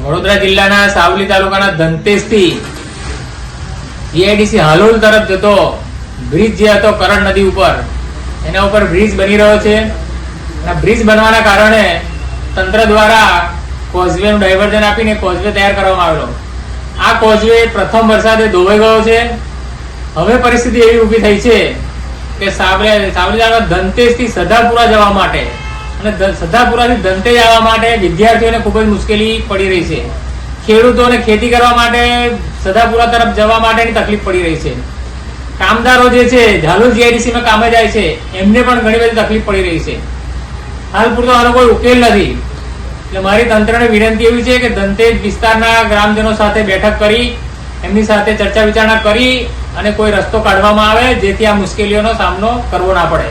વડોદરા જિલ્લાના સાવલી તાલુકાના ધંતેસથી જીઆઈડીસી હાલોલ તરફ જતો બ્રિજ જે હતો કરણ નદી ઉપર, એના ઉપર બ્રિજ બની રહ્યો છે. અને બ્રિજ બનવાના કારણે તંત્ર દ્વારા કોઝવે નું ડાયવર્ઝન આપીને કોઝવે તૈયાર કરવામાં આવેલો. આ કોઝવે પ્રથમ વરસાદે ધોવાઈ ગયો છે. હવે પરિસ્થિતિ એવી ઊભી થઈ છે કે સાવલી તાલુકા ધંતેસથી સદાપુરા જવા માટે અને સદાપુરાથી ધંતેજ આવવા માટે વિદ્યાર્થીઓને ખૂબ જ મુશ્કેલી પડી રહી છે. ખેડૂતોને ખેતી કરવા માટે સદાપુરા તરફ જવા માટેની તકલીફ પડી રહી છે. કામદારો જે છે ઝાલોદ જીઆઈડીસી માં કામે જાય છે, એમને પણ ઘણી બધી તકલીફ પડી રહી છે. હાલ પૂરતો આનો કોઈ ઉકેલ નથી. એટલે મારી તંત્રને વિનંતી એવી છે કે ધંતેજ વિસ્તારના ગ્રામજનો સાથે બેઠક કરી એમની સાથે ચર્ચા વિચારણા કરી અને કોઈ રસ્તો કાઢવામાં આવે જેથી આ મુશ્કેલીઓનો સામનો કરવો ના પડે.